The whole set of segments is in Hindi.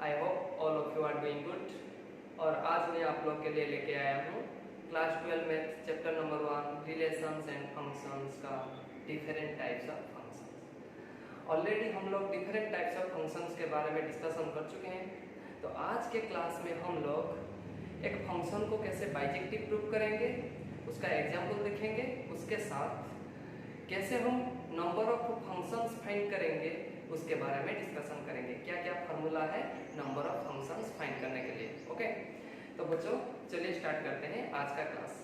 I hope all of you are doing good. और आज मैं आप लोग के लिए लेके आया हूँ class 12 math chapter number 1 relations and functions का different types of functions. Already हम लोग डिफरेंट टाइप्स ऑफ फंक्शंस के बारे में डिस्कशन कर चुके हैं। तो आज के क्लास में हम लोग एक फंक्शन को कैसे बाइजेक्टिव प्रूव करेंगे, उसका एग्जाम्पल देखेंगे, उसके साथ कैसे हम नंबर ऑफ फंक्शंस फाइंड करेंगे उसके बारे में डिस्कशन करेंगे। क्या क्या फार्मूला है नंबर ऑफ फंक्शंस फाइंड करने के लिए। ओके, तो बच्चों चलिए स्टार्ट करते हैं आज का क्लास।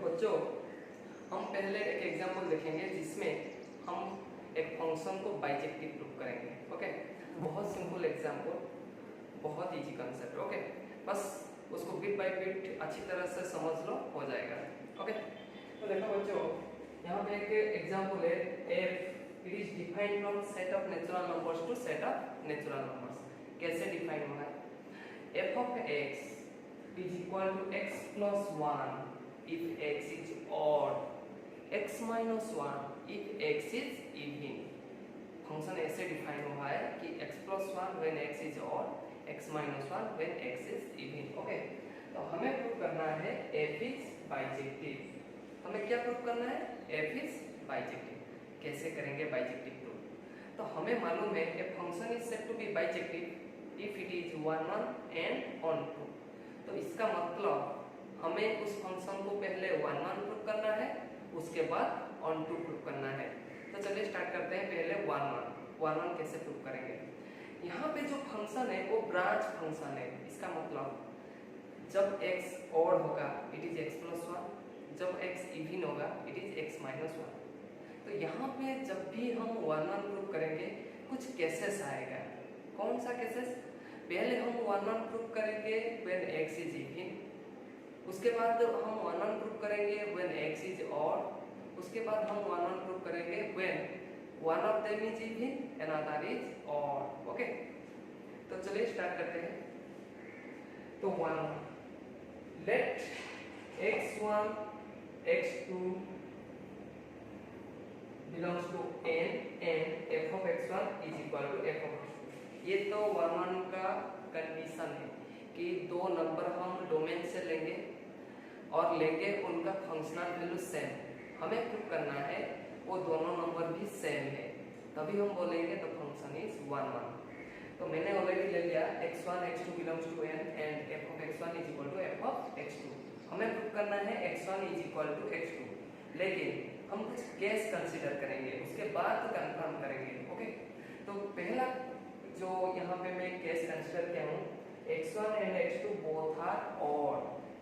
बच्चों हम पहले एक एग्जांपल देखेंगे जिसमें हम एक फंक्शन को बाइजेक्टिव प्रूव करेंगे। ओके, बहुत सिंपल एग्जांपल, बहुत इजी कंसेप्ट। ओके, बस उसको बिट बाय बिट अच्छी तरह से समझ लो, हो जाएगा। ओके, तो देखो बच्चों, यहाँ पे एक एग्जांपल है f it is defined from set of natural numbers to set of natural numbers. कैसे डिफाइन हुआ है? f of x is equal to x plus 1 if x is odd, x minus 1 if x is even। Function ऐसे डिफाइन हुआ है कि x plus 1 when x is odd, x minus 1 when x is even। Okay, तो हमें प्रूव करना है f is बाइजेक्टिव। हमें क्या प्रूव करना है? f is bijective. कैसे करेंगे बाइजेक्टिव प्रूफ? तो हमें मालूम है a function is said to be bijective if it is on 1 and on 2। तो इसका मतलब हमें उस फंक्शन को पहले 1 1 प्रूव करना है, उसके बाद ऑन 2 प्रूव करना है। तो चलिए स्टार्ट करते हैं। पहले 1 1 कैसे प्रूव करेंगे? यहाँ पे जो फंक्शन है वो ब्रांच फंक्शन है। इसका मतलब जब x ऑड होगा इट इज x प्लस 1, जब x इवन होगा इट इज x माइनस 1। तो यहाँ पे जब भी हम 1 1 प्रूव करेंगे कुछ केसेस आएगा। कौन सा केसेस? पहले हम 1 1 प्रूव करेंगे व्हेन x इज इवन, उसके बाद हम 1 1 प्रूव करेंगे व्हेन x इज ऑड, उसके बाद हम 1 1 प्रूव करेंगे when one of them is even another is odd. Okay, तो चलिए स्टार्ट करते हैं। तो 1 late x1 x2 belongs to n and f of x1 is equal to f of x2। ये तो 1 1 का कंडीशन है कि दो नंबर हम डोमेन से लेंगे और लेंगे उनका फंक्शनल वैल्यू सेम। हमें प्रूव करना है वो दोनों नंबर भी सेम है, तभी हम बोलेंगे द फंक्शन इज 1 1। तो मैंने ऑलरेडी ले लिया x1 x2 belongs to n and f of x1 is equal to f of x2। हमें प्रूव करना है x1 is equal to x2, लेकिन हम कुछ केस कंसीडर करेंगे, उसके बाद कंफर्म करेंगे। ओके, तो पहला जो यहाँ पे मैं केस कंसीडर किया हूँ, x1 and x2 both are odd.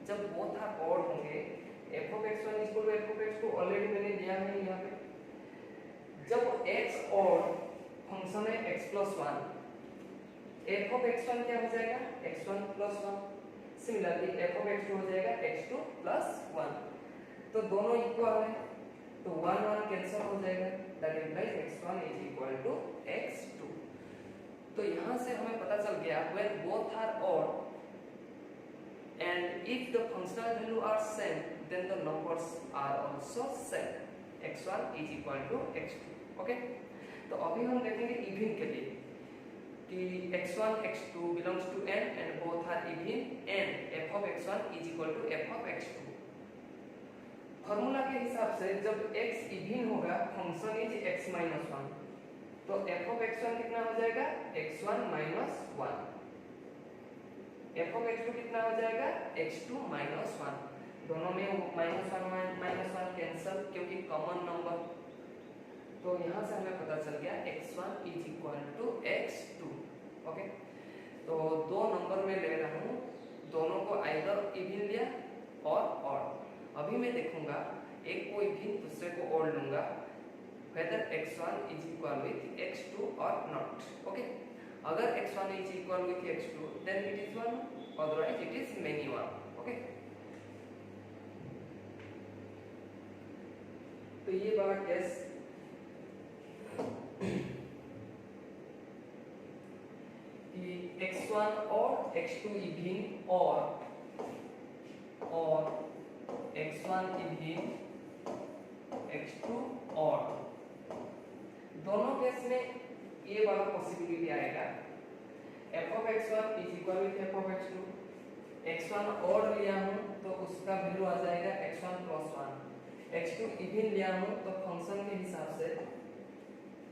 जब बोथ आर ऑड होंगे f of x1 is equal to f of x2 already मैंने लिया है यहाँ पे। जब x ऑड फंक्शन है x plus 1, f of x1 क्या हो जाएगा? x1 plus 1। Similarly f of x2 हो जाएगा x2 plus 1। तो दोनों इक्वल है, तो 1 1 कैंसिल हो जाएगा, that implies x1 is equal to x2। तो यहाँ से हमें पता चल गया when both are odd and if the functional value are same then the numbers are also same, x1 is equal to x2। Okay, तो अभी हम देखेंगे इवन के लिए कि x1 x2 belongs to n and both are even and f of x1 is equal to f of x2। Formula के हिसाब से जब x इवन होगा फंक्शन इज x minus 1, तो f of x1 कितना हो जाएगा? x1 minus 1। f of x2 कितना हो जाएगा? x2 minus 1। दोनों में minus 1 कैंसिल क्योंकि कॉमन नंबर। तो यहाँ से हमें पता चल गया x1 is equal to x2। Okay, तो दो नंबर में ले रहा हूँ, दोनों को आइदर इवन लिया और ऑड। अभी मैं देखूंगा एक को इवन दूसरे को ऑड लूंगा whether x1 is equal with x2 or not। Okay, अगर x1 is equal with x2 then it is 1, otherwise it is many 1। Okay, तो ये वाला केस कि x1 और x2 इवन और x1 इवन x2 और दोनों केस में ये वाला पॉसिबिलिटी आएगा f of x1 is equal with f of x2, x1 और लिया हूं तो उसका वैल्यू आ जाएगा x1 प्लस 1, x2 इवन लिया हूं तो फंक्शन के हिसाब से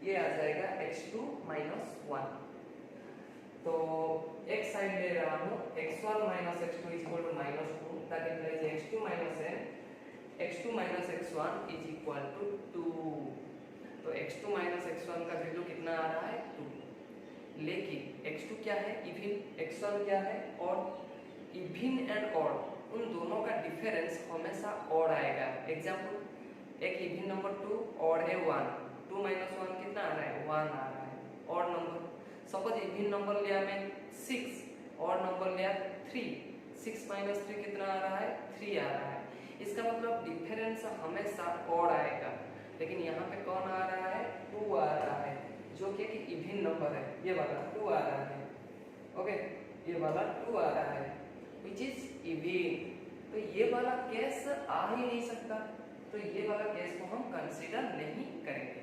ये आ जाएगा x2 माइनस 1। तो एक साइड ले रहा हूं x1 minus x2 is equal to minus 2, that implies x2 minus n, x2 minus x1 is equal to 2। तो x2 माइनस x1 का वैल्यू कितना आ रहा है 2, लेकिन x2 क्या है इवन, x1 क्या है ऑड। इवन एंड ऑड उन दोनों का डिफरेंस हमेशा ऑड आएगा। एग्जांपल एक इवन नंबर 2 ऑड है 1, 2 माइनस 1 कितना आ रहा है 1 आ रहा है odd number. Suppose even number लिया मैं 6, ऑड नंबर लिया 3, 6 माइनस 3 कितना आ रहा है 3 आ रहा है। इसका मतलब डिफरेंस हमेशा ऑड आएगा, लेकिन यहाँ पे कौन आ रहा है 2 आ रहा है, जो कि इवन नंबर है, ये वाला 2 आ रहा है। ओके, ये वाला 2 आ रहा है विच इज इवन। तो ये वाला केस आ ही नहीं सकता, तो ये वाला केस को हम कंसीडर नहीं करेंगे,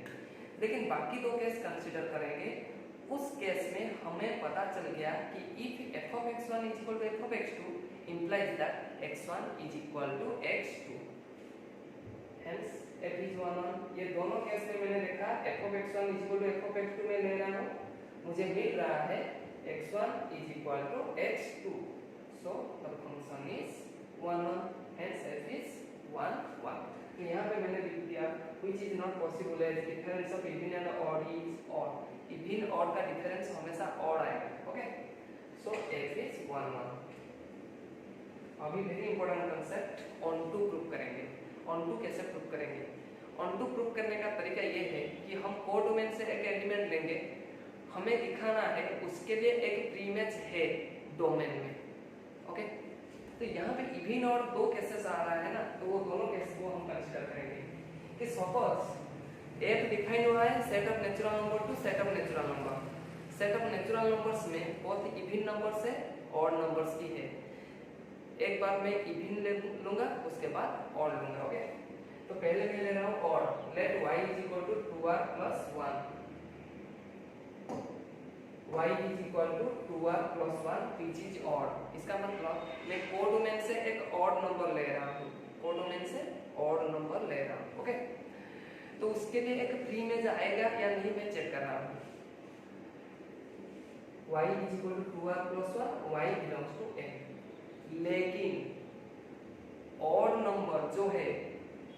लेकिन बाकी दो केस कंसीडर करेंगे। उस केस में हमें पता चल गया कि if f of x1 is equal to f of x2 implies that x1 is equal to x2, hence f is 1 ये दोनों केस में मैंने देखा f of x1 is equal to f of x2 में ले रहा हूँ, मुझे मिल रहा है x1 is equal to x2, so the function is 1 hence f is 1 1। तो यहाँ पे मैंने लिख दिया which is not possible as difference of even and odd is odd, even odd का डिफरेंस हमेशा ऑड आएगा। Okay, so f is 1 1। अभी very important concept onto prove करेंगे। ऑन टू कैसे प्रूव करेंगे? ऑन टू प्रूव करने का तरीका ये है कि हम कोडोमेन से एक एलिमेंट लेंगे, हमें दिखाना है उसके लिए एक प्रीमेज है डोमेन में। ओके, तो यहाँ पे इवन और दो केसेस आ रहा है ना, तो वो दोनों केस को हम कंसीडर करेंगे कि सपोज f डिफाइन हुआ है set of natural number two set of natural number. Set of natural numbers में बहुत इवन नंबर्स है ऑड नंबर्स की है। एक बार मैं इवन ले लूंगा, उसके बाद ऑड लूंगा। ओके, तो पहले मैं ले रहा हूँ odd. Let y is equal to 2r plus 1, y is equal to 2r plus 1 which is odd. इसका मतलब मैं कोडोमेन से एक ऑड नंबर ले रहा हूँ, कोडोमेन से ऑड नंबर ले रहा हूँ। ओके, तो उसके लिए एक प्रीमेज आएगा या नहीं मैं चेक कर रहा हूँ। y is equal to 2r plus 1, y belongs to n, लेकिन ऑड नंबर जो है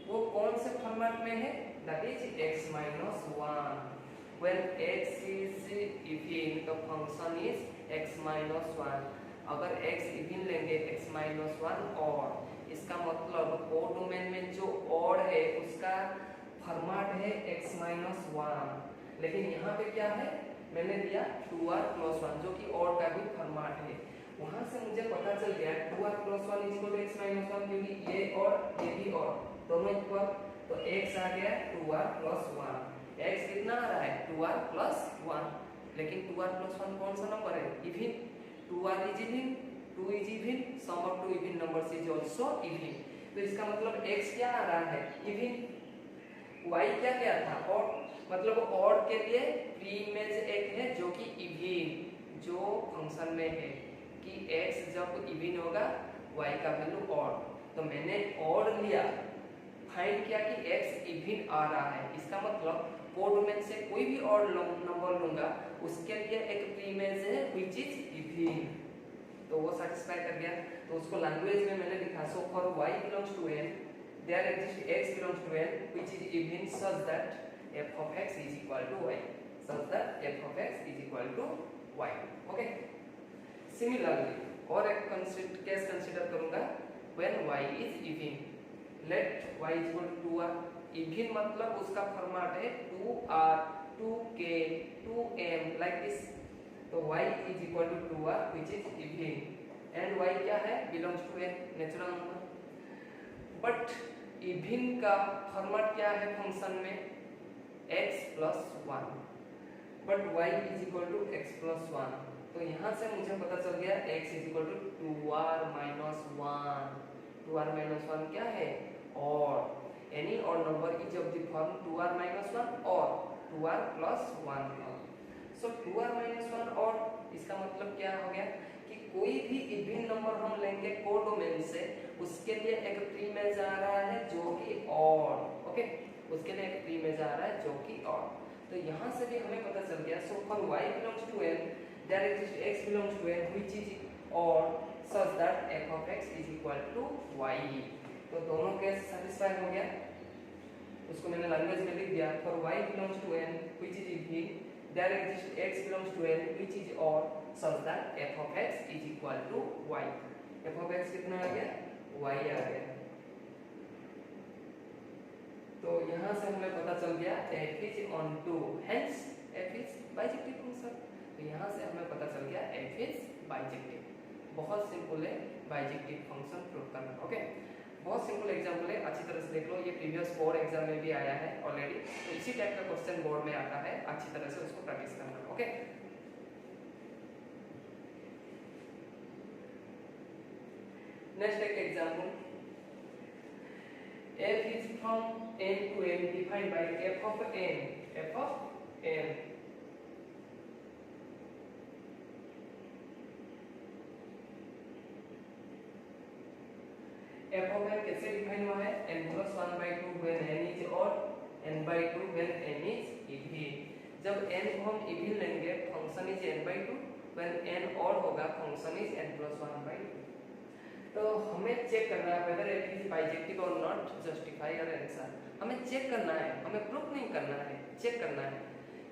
वो कौन से फॉर्मेट में है? That is x minus 1। When x is even the function is x minus 1। अगर x इवन लेंगे x minus 1 और इसका मतलब कोडोमेन में जो ऑड है उसका फॉर्मेट है x minus 1, लेकिन यहाँ पे क्या है मैंने दिया 2r plus 1 जो कि ऑड का भी फॉर्मेट है। वहां से मुझे पता चल गया 2r plus 1 equal to x minus 1, क्योंकि ये और ये भी और दोनों इक्वल, तो x आ गया 2r plus 1। x कितना आ रहा है 2r plus 1, लेकिन 2r plus 1 कौन सा नंबर है? Even. 2r is even, 2 is even, sum of two even numbers is also even। तो इसका मतलब x क्या आ रहा है? इवन। y क्या क्या था? ऑड। मतलब ऑड के लिए प्रीमेज एक है जो कि इवन, जो फंक्शन में है कि x जब इवन होगा y का वैल्यू ऑड। तो मैंने ऑड लिया, फाइंड किया कि x इवन आ रहा है, इसका मतलब कोडोमेन से कोई भी ऑड नंबर लूंगा उसके लिए एक प्रीमेज है व्हिच इज इवन, तो वो सेटिस्फाई कर गया। तो उसको लैंग्वेज में मैंने लिखा so for y belongs to n there exist x belongs to n which is even such that f of x is equal to y, such that f of x is equal to y। Okay, similarly और एक केस कंसीडर करूंगा when y is even। let y is equal to 2r। Even मतलब उसका फॉर्मेट है 2r, 2k, 2m like this. तो y is equal to 2r which is even and y क्या है? belongs to a natural number। But even का फॉर्मेट क्या है फंक्शन में, x plus 1, but y is equal to x plus 1। तो यहाँ से मुझे पता चल गया x is equal to 2r minus 1। 2r minus 1 क्या है, और any odd number is of the form 2r minus 1 और 2r प्लस 1। सो 2r माइनस 1 और इसका मतलब क्या हो गया कि कोई भी इवन नंबर हम लेंगे कोडोमेन से, उसके लिए एक प्रीमेज आ रहा है जो कि ऑड, ओके, उसके लिए एक प्रीमेज आ रहा है जो कि ऑड। तो यहाँ से भी हमें पता चल गया, so for y belongs to n there exist x belongs to n which is odd such that f of x is equal to y। तो दोनों केस सैटिस्फाई हो गया, उसको मैंने लैंग्वेज में लिख दिया, for y belongs to n which is even there exists x belongs to n which is odd such that f of x is equal to y। f of x कितना आ गया, y आ गया। तो यहाँ से हमें पता चल गया f is onto, hence f is bijective function. तो यहाँ से हमें पता चल गया f is bijective। बहुत सिंपल है bijective फंक्शन प्रूव करना, ओके। बहुत सिंपल एग्जांपल है, अच्छी तरह से देख लो, ये प्रीवियस बोर्ड एग्जाम में भी आया है ऑलरेडी, तो इसी टाइप का क्वेश्चन बोर्ड में आता है, अच्छी तरह से उसको प्रैक्टिस करना, ओके। नेक्स्ट एक example, f is from n to n defined by f of n, f of n। f of n कैसे डिफाइन हुआ है, n plus 1/2 when n is odd, n/2 when n is even। जब n को हम even लेंगे function is n/2, when n odd होगा फंक्शन इज n plus 1/2। तो हमें चेक करना है whether f is bijective or not, justify your answer। हमें चेक करना है, हमें प्रूफ नहीं करना है, चेक करना है।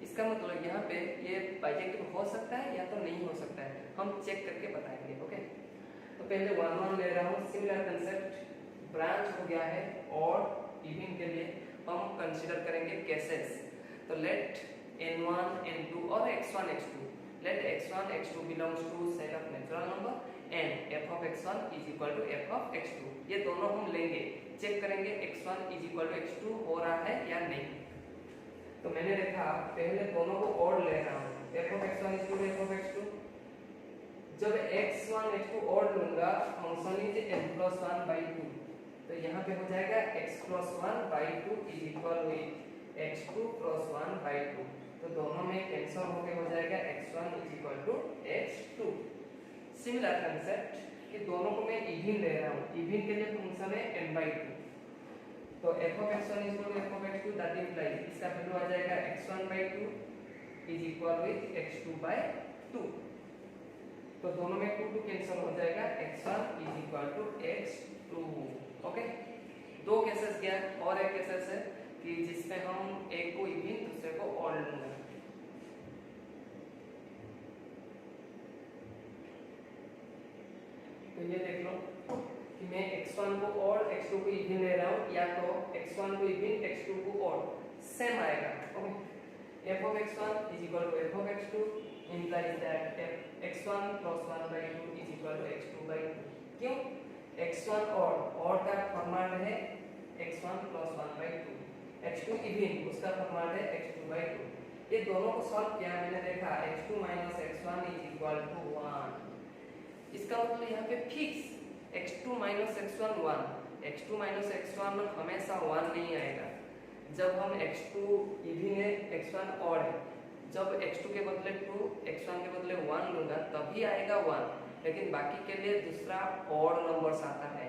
इसका मतलब यहाँ पे ये बाइजेक्टिव हो सकता है या तो नहीं हो सकता है, हम चेक करके बताएंगे, ओके। तो पहले 1 1 ले रहा हूँ, सिमिलर कंसेप्ट, ब्रांच हो गया है और इवन के लिए हम कंसीडर करेंगे केसेस। तो लेट n1 n2 और x1 x2, let x1 x2 belongs to set of natural number and f of x1 is equal to f of x2। ये दोनों हम लेंगे, चेक करेंगे x1 is equal to x2 हो रहा है या नहीं। तो मैंने देखा पहले दोनों को ऑड ले रहा हूँ, f of x1 is equal to f of x2। जब x1 x2 ऑड लूंगा फंक्शन इज n plus 1/2, तो यहाँ पे हो जाएगा x plus 1/2 is equal with x2 plus 1/2। तो दोनों में कैंसिल होके हो जाएगा x1 is equal to x2। Similar concept कि दोनों को मैं इवन ले रहा हूँ, इवन के लिए फंक्शन है n/2। तो f of x1 is equal to f of x2, that implies इसका वैल्यू आ जाएगा x1/2 is equal with x2/2। तो दोनों में 2 कैंसिल हो जाएगा, x1 is equal to x2, okay. दो केसेस गया, और एक केसेस है कि जिसमें हम एक को इवन दूसरे को ऑड लूंगा। तो ये देख लो कि मैं x1 को ऑड x2 को इवन ले रहा हूँ, या तो x1 को इवन x2 को ऑड, सेम आएगा, okay. f of x1 is equal to f of x2 implies that x1 plus 1/2 is equal to x2/2। क्यों, x1 और का फॉर्मेट है x1 plus 1/2, x2 इवन उसका फॉर्मेट है x2/2। ये दोनों को सॉल्व किया, मैंने देखा x2 minus x1 is equal to 1। इसका मतलब यहाँ पे fix x2 minus x1 1, x2 minus x1 हमेशा 1 नहीं आएगा। जब हम x2 इवन है x1 ऑड है, जब x2 के बदले 2 x1 के बदले 1 लूंगा तभी आएगा 1, लेकिन बाकी के लिए दूसरा ऑड नंबर्स आता है,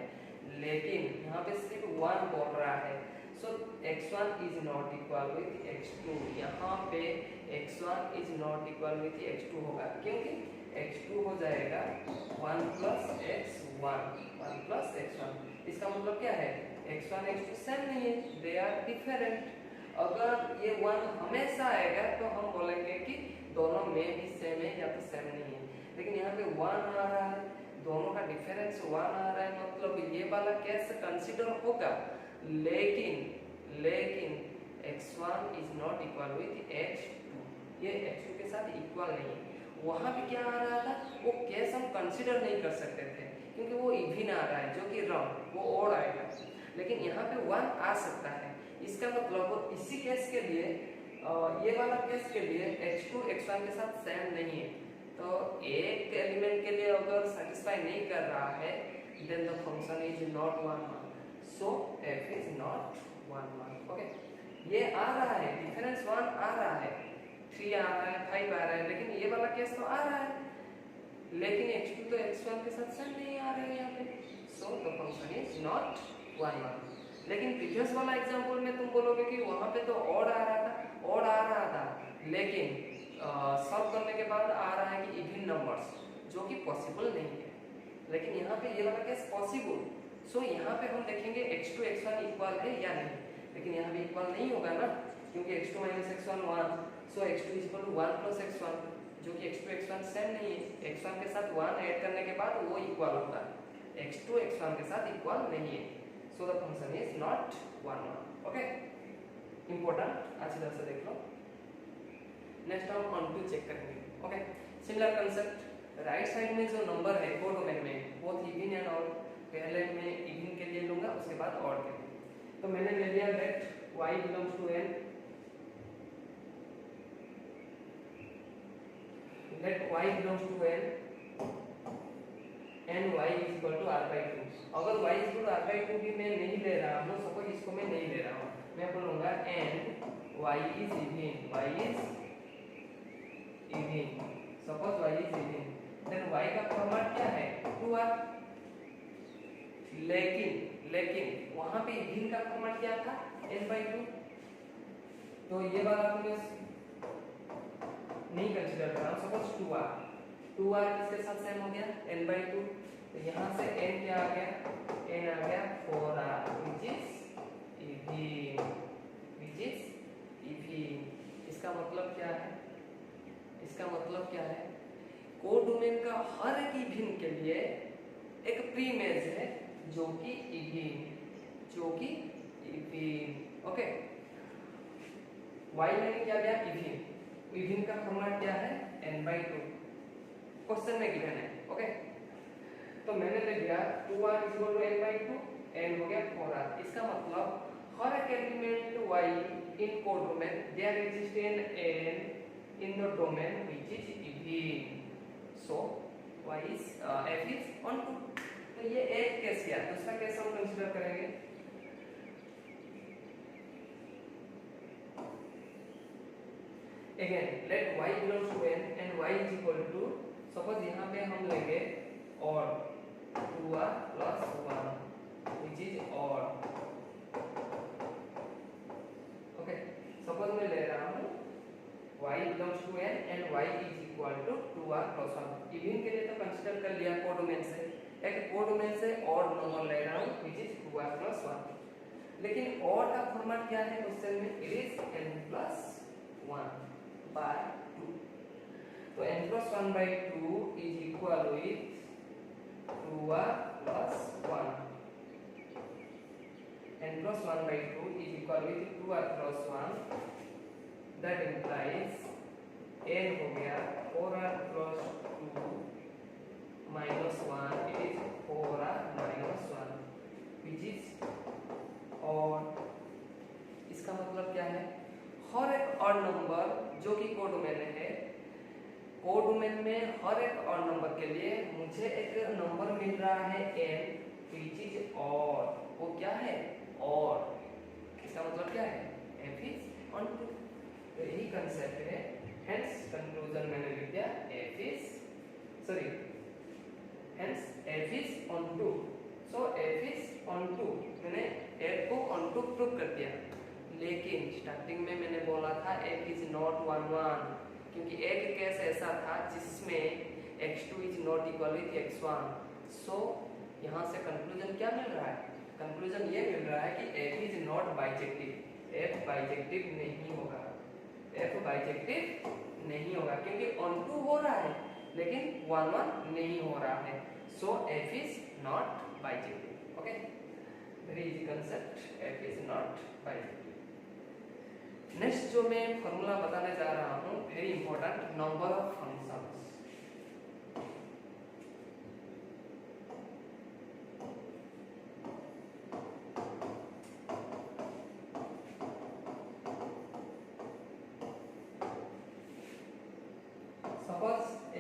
लेकिन यहाँ पे सिर्फ 1 बोल रहा है। सो x1 is not equal with x2, यहाँ पे x1 is not equal with x2 होगा, क्योंकि x2 हो जाएगा 1 plus x1, 1 plus x1। इसका मतलब क्या है, x1 x2 सेम नहीं है, दे आर डिफरेंट। अगर ये 1 हमेशा आएगा तो हम बोलेंगे कि दोनों में भी सेम है या तो सेम नहीं है, लेकिन यहाँ पे 1 आ रहा है, दोनों का डिफरेंस 1 आ रहा है, मतलब ये वाला केस कंसीडर होगा, लेकिन x1 is not equal with x2, ये x2 के साथ इक्वल नहीं है। वहाँ भी क्या आ रहा था, वो केस हम कंसीडर नहीं कर सकते थे क्योंकि वो इवन आ रहा है जो कि रॉन्ग, वो और आएगा। लेकिन यहाँ पे 1 आ सकता है। इसका मतलब इसी केस के लिए ये वाला केस के लिए x2 x1 के साथ सेम नहीं है, तो एक एलिमेंट के लिए अगर सेटिस्फाई नहीं कर रहा है then the function is not 1 1, so f is not 1 1। Okay, ये आ रहा है डिफरेंस 1 आ रहा है, 3 आ रहा है, 5 आ रहा है, लेकिन ये वाला केस तो आ रहा है, लेकिन x2 तो x1 के साथ सेम नहीं आ रहा है यहाँ पे, so the function is not 1 1। लेकिन प्रीवियस वाला एग्जांपल में तुम बोलोगे कि वहां पे तो ऑड आ रहा था, लेकिन सॉल्व करने के बाद आ रहा है कि इवन नंबर्स, जो कि पॉसिबल नहीं है। लेकिन यहाँ पे ये वाला केस पॉसिबल, सो यहाँ पे हम देखेंगे x2 x1 इक्वल है या नहीं, लेकिन यहाँ पे इक्वल नहीं होगा ना, क्योंकि x2 x1 1, सो x2 1 + x1, जो कि x2 x1 सेम नहीं है। x1 के साथ 1 ऐड करने के बाद वो इक्वल होगा, x2 x1 के साथ इक्वल नहीं है, so the function is not 1 1। Okay, important, अच्छी तरह से देख लो। नेक्स्ट हम ऑन टू चेक करेंगे। Okay, similar concept, right side में जो नंबर है कोडोमेन में बोथ इवन एंड ऑड, पहले मैं इवन के लिए लूंगा, उसके बाद ऑड के लिए। तो मैंने ले लिया let y belongs to n, let y belongs to n and y is equal to r/2। अगर y is equal to r/2 भी मैं नहीं ले रहा हूँ, सपोज इसको मैं नहीं ले रहा हूँ, मैं बोलूंगा and y is even, suppose y is even, then y का फॉर्मेट क्या है 2r, लेकिन वहां पे इवन का फॉर्मेट क्या था n/2, तो ये वाला मैं नहीं कंसीडर कर रहा हूँ। सपोज 2r किसके साथ सेम हो गया n/2, तो यहाँ से n क्या आ गया, n आ गया 4r which is even। इसका मतलब क्या है, कोडोमेन का हर एक इवन के लिए एक प्रीमेज है जो कि इवन। ओके, y मैंने क्या लिया इवन का फॉर्मेट क्या है n/2, क्वेश्चन में गिवन है। ओके, तो मैंने ले लिया 2r = n/2, n हो गया 4r। इसका मतलब हर एक element y in codomain there exist n in the domain which is even, so y is f is on 2। तो ये एक केस किया, दूसरा केस हम कंसीडर करेंगे। Again, let y belongs to n and y is equal to, suppose यहाँ पे हम लेंगे और 2r + 1 which is odd। Okay, suppose मैं ले रहा हूँ y belongs to n and y is equal to 2r + 1। Even के लिए तो कंसीडर कर लिया कोडोमेन से, एक कोडोमेन से ऑड नंबर ले रहा हूँ which is 2r + 1, लेकिन ऑड का फॉर्मेट क्या है क्वेश्चन में, it is n + 1/2। तो n + 1/2 is equal with 2r + 1, n + 1/2 is equal with 2r + 1, that implies n हो गया 4r + 2 - 1, it is 4r - 1 which is odd। इसका मतलब क्या है, हर एक ऑड नंबर जो कि कोडोमेन है, कोडोमेन में हर एक ऑड नंबर के लिए मुझे एक नंबर मिल रहा है n which is odd, वो क्या है odd। इसका मतलब क्या है f is on 2। तो यही कंसेप्ट है, हेंस कंक्लूजन मैंने लिख दिया f is on 2, so f is on 2, मैंने f को on 2 प्रूव कर दिया। लेकिन स्टार्टिंग में मैंने बोला था f is not 1 1, क्योंकि एक केस ऐसा था जिसमें x2 is not equal with x1, सो यहाँ से कंक्लूजन क्या मिल रहा है, कंक्लूजन ये मिल रहा है कि f is not bijective, f bijective नहीं होगा, क्योंकि on 2 हो रहा है लेकिन 1 1 नहीं हो रहा है, सो f is not bijective. Okay, very easy concept, f is not bijective. Next जो मैं फॉर्मूला बताने जा रहा हूँ, very important, number of functions.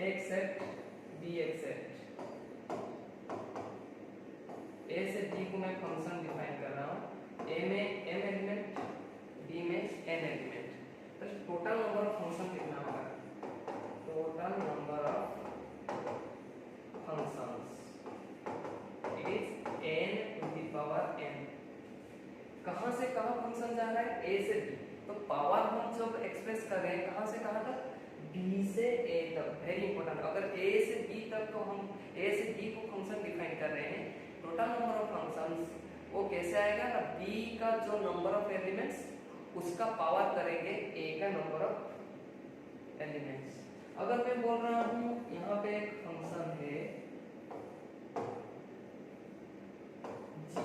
एक सेट, बी एक सेट। ए से बी को मैं फंक्शन डिफाइन कर रहा हूँ। ए में m एलिमेंट, बी में n एलिमेंट। तो टोटल नंबर ऑफ फंक्शन कितना होगा? Total number of functions it is n to the power n। कहां से कहां फंक्शन जा रहा है? a से b। तो पावर हम जब एक्सप्रेस कर रहे हैं कहां से कहां तक? b से a तक। Very important. अगर a से b तक तो हम a से b को फंक्शन डिफाइन कर रहे हैं, टोटल नंबर ऑफ फंक्शंस वो कैसे आएगा ना, b का जो नंबर ऑफ एलिमेंट्स उसका पावर करेंगे a का नंबर ऑफ एलिमेंट्स। अगर मैं बोल रहा हूं यहाँ पे एक फंक्शन है g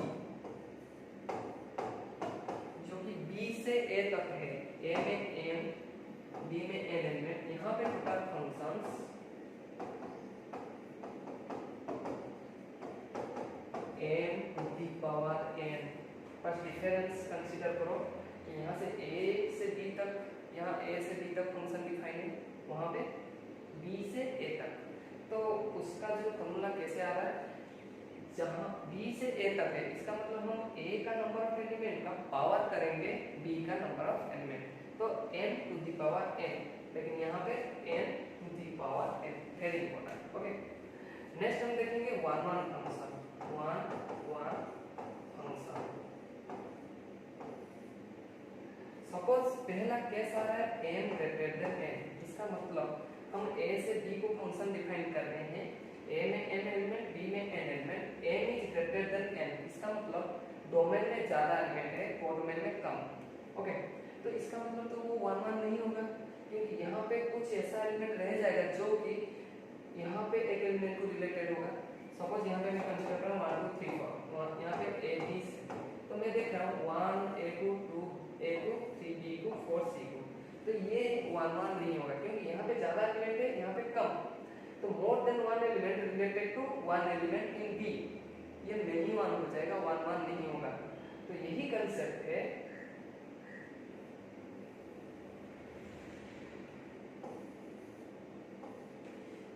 जो कि b से a तक है, a में m, b में n एलिमेंट। यहाँ पे total functions m to the power n। बस डिफरेंस कंसीडर करो कि यहाँ से a से b तक, यहाँ a से b तक फंक्शन डिफाइन है, वहाँ पे b से a तक। तो उसका जो फॉर्मूला कैसे आ रहा है, जहाँ b से a तक है इसका मतलब हम a का नंबर ऑफ एलिमेंट का पावर करेंगे b का नंबर ऑफ एलिमेंट, तो n to the power n। लेकिन यहाँ पे n to the power n। Very important. Okay, next हम देखेंगे one one function. One one function, suppose पहला केस आ रहा है n ग्रेटर देन n। इसका मतलब हम a से b को फंक्शन डिफाइन कर रहे हैं, a में n एलिमेंट, b में n element, n is greater than n। इसका मतलब डोमेन में ज्यादा एलिमेंट है, कोडोमेन में कम। ओके, तो इसका मतलब तो वो वन वन नहीं होगा, क्योंकि यहाँ पे कुछ ऐसा एलिमेंट रह जाएगा जो कि यहाँ पे एक एलिमेंट को रिलेटेड होगा। सपोज यहाँ पे मैं कंसीडर कर रहा हूँ 1 2 3 4, यहाँ पे a b, तो मैं देख रहा हूँ 1 a2 2 a2 3 b2 4 c2। तो ये वन वन नहीं होगा, क्योंकि यहाँ पे ज्यादा एलिमेंट है, यहाँ पे कम। तो more than one element related to one element in B, ये नहीं वन हो जाएगा, वन वन नहीं होगा। तो यही कंसेप्ट है,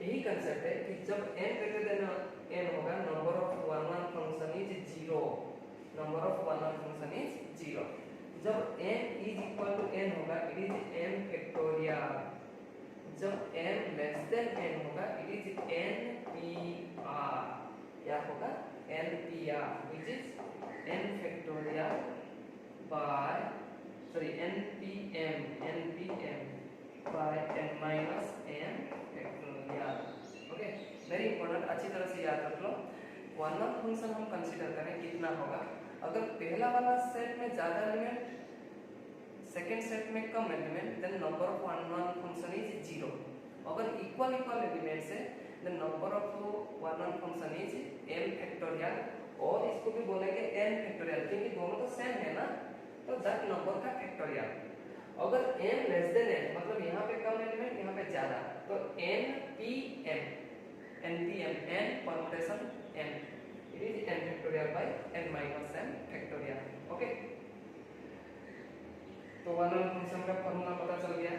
यही कंसेप्ट है कि जब n ग्रेटर देन n होगा, number of one one function is zero. Number of one one function is zero. जब n is equal to n होगा, इट इज n फैक्टोरियल। जब n लेस देन n होगा, इट इज npr। क्या होगा? npr, which is n factorial by npm by n minus n factorial. Okay, very important, अच्छी तरह से याद रख लो। वन वन फंक्शन हम कंसीडर करें कितना होगा, अगर पहला वाला सेट में ज्यादा एलिमेंट, सेकंड सेट में कम element, then number of one one function is zero. अगर इक्वल इक्वल एलिमेंट्स है, then number of one one function is n factorial, और इसको भी बोलेंगे n फैक्टोरियल, क्योंकि दोनों तो सेम है ना, तो दैट नंबर का फैक्टोरियल। अगर n लेस देन n, मतलब यहाँ पे कम एलिमेंट, यहाँ पे ज्यादा, तो npm, n permutation n, it is n factorial by n minus n factorial। Okay, तो वन वन फंक्शन का फॉर्मूला पता चल गया।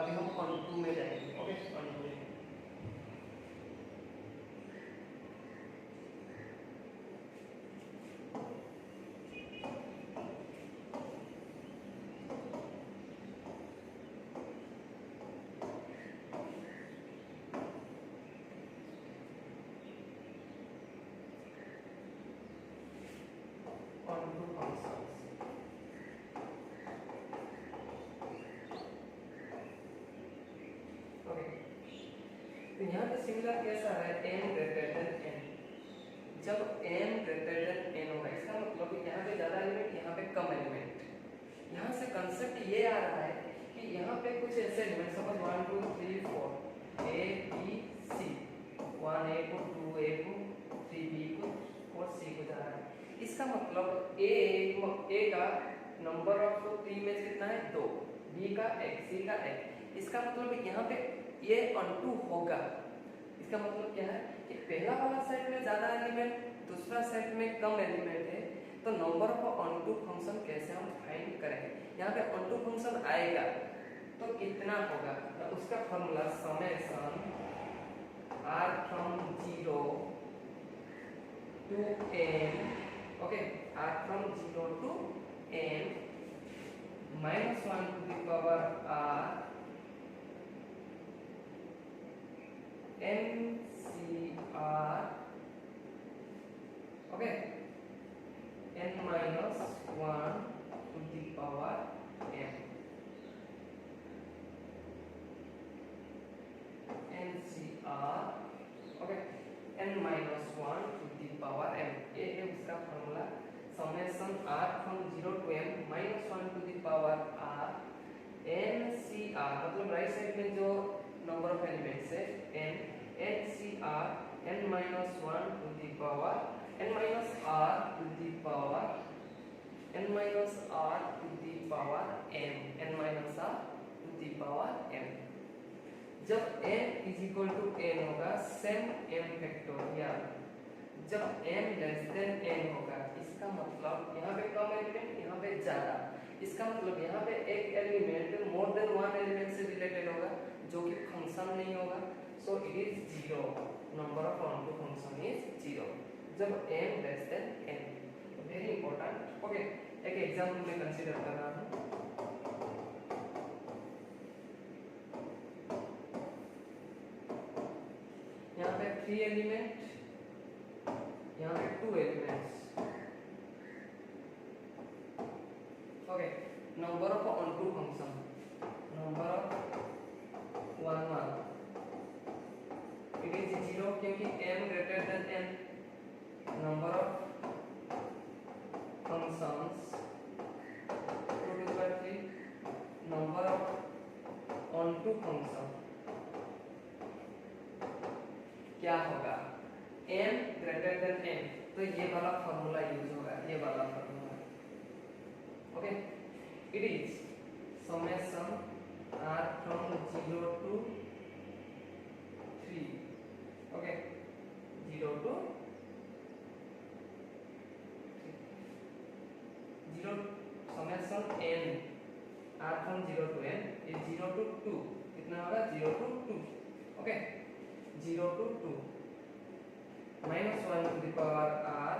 अभी हम ऑन में जाएंगे। ओके, ऑन टू में यहाँ पे सिमिलर केस आ रहा है n ग्रेटर देन n। जब n ग्रेटर देन n होगा, इसका मतलब कि यहाँ पे ज्यादा एलिमेंट, यहाँ पे कम एलिमेंट। यहाँ से कंसेप्ट ये आ रहा है कि यहाँ पे कुछ ऐसे element, suppose 1 2 3 4 a b c, 1 a को 2 a को 3 b को 4 c को जा रहा है। इसका मतलब a का नंबर ऑफ 3 में कितना है? 2, b का 1, c का 1। इसका मतलब यहाँ पे ये ऑनटू होगा। इसका मतलब क्या है कि पहला वाला सेट में ज्यादा एलिमेंट, दूसरा सेट में कम एलिमेंट है, तो नंबर ऑफ ऑनटू फंक्शन कैसे हम फाइंड करेंगे? यहाँ पे ऑनटू फंक्शन आएगा तो कितना होगा, तो उसका formula summation r from 0 to n, okay, r from 0 to n minus 1 to the power r NCR, okay, n minus 1 to the power m, NCR, okay, n minus 1 to the power m, ये है उसका formula summation r from 0 to m minus 1 to the power r NCR, मतलब राइट साइड में जो नंबर ऑफ एलिमेंट्स है n, NCR n minus 1 to the power n minus r to the power n minus r to the power m, n minus r to the power m। जब m is equal to n होगा सेम m फैक्टोरियल, जब m लेस देन n होगा, इसका मतलब यहाँ पे कम एलिमेंट, यहाँ पे ज्यादा, इसका मतलब यहाँ पे एक एलिमेंट मोर देन वन एलिमेंट से रिलेटेड होगा जो कि फंक्शन नहीं होगा, so it is zero, number of onto function is zero जब m less than n। Very important, okay, एक एग्जांपल में कंसीडर कर रहा हूँ। यहाँ पे 3 एलिमेंट, यहाँ पे 2 elements, okay, number of onto function, number of 1 1, it is 0 क्योंकि m greater than n, number of functions 2 to the power 3, number of onto function क्या होगा, m ग्रेटर देन n, तो ये वाला फॉर्मूला यूज होगा, ये वाला formula, okay, it is summation r from 0 to 3, okay, 0 to 0, summation n r from 0 to n is 0 to 2, कितना होगा 0 to 2, okay, 0 to 2 minus 1 to the power r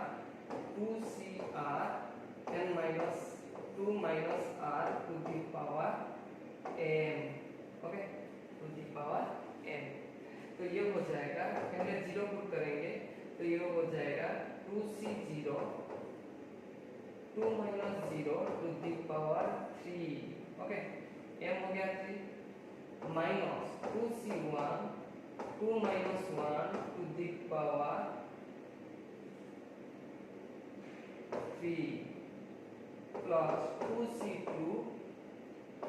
2cr n minus 2 minus r to the power m, okay, to the power m। तो ये हो जाएगा, पहले 0 पुट करेंगे तो ये हो जाएगा 2c0 2 minus 0 to the power 3, okay, m हो गया 3 minus 2c1 2 minus 1 to the power 3 plus 2c2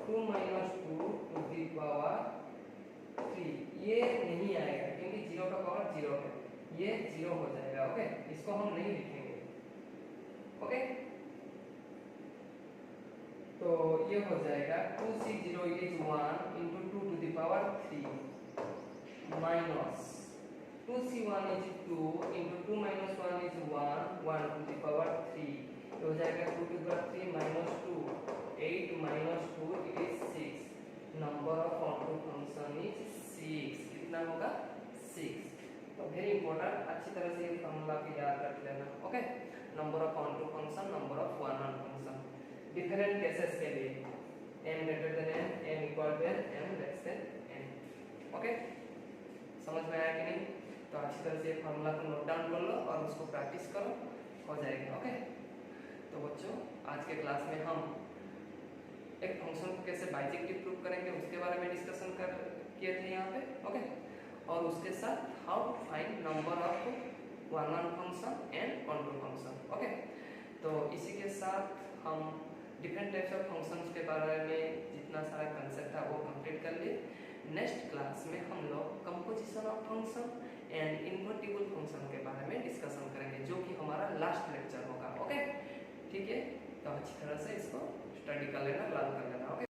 2 minus 2 to the power 3, ये नहीं आएगा क्योंकि 0 का पावर 0 है, ये 0 हो जाएगा, ओके, इसको हम नहीं लिखेंगे, ओके, तो ये हो जाएगा 2c0 is 1 into 2 to the power 3 minus 2c1 is 2 into 2 minus 1 is 1 1 to the power 3, तो हो जाएगा 2 to the power 3 minus 2 8 minus 2 it is 6, number of onto function is 6, कितना होगा 6। तो वेरी इंपॉर्टेंट, अच्छी तरह से ये फॉर्मूला को याद रख लेना, okay, number of onto function, number of one on function, different cases के लिए m greater than n, m equal to n, m less than n, okay, समझ में आया कि नहीं? तो अच्छी तरह से फॉर्मूला को नोट डाउन कर लो और उसको प्रैक्टिस करो, हो जाएगा, ओके। तो बच्चों आज के क्लास में हम एक फंक्शन को कैसे बाइजेक्टिव प्रूव करेंगे उसके बारे में डिस्कशन किए थे यहाँ पे, ओके, और उसके साथ how to find number of one one function and onto function, okay. तो इसी के साथ हम डिफरेंट टाइप्स ऑफ फंक्शंस के बारे में जितना सारा कंसेप्ट है वो कंप्लीट कर लिए। नेक्स्ट क्लास में हम लोग composition of function and invertible function के बारे में डिस्कशन करेंगे जो कि हमारा लास्ट लेक्चर होगा, ओके, ठीक है। तो अच्छी तरह से इसको स्टडी कर लेना, लर्न कर लेना, ओके।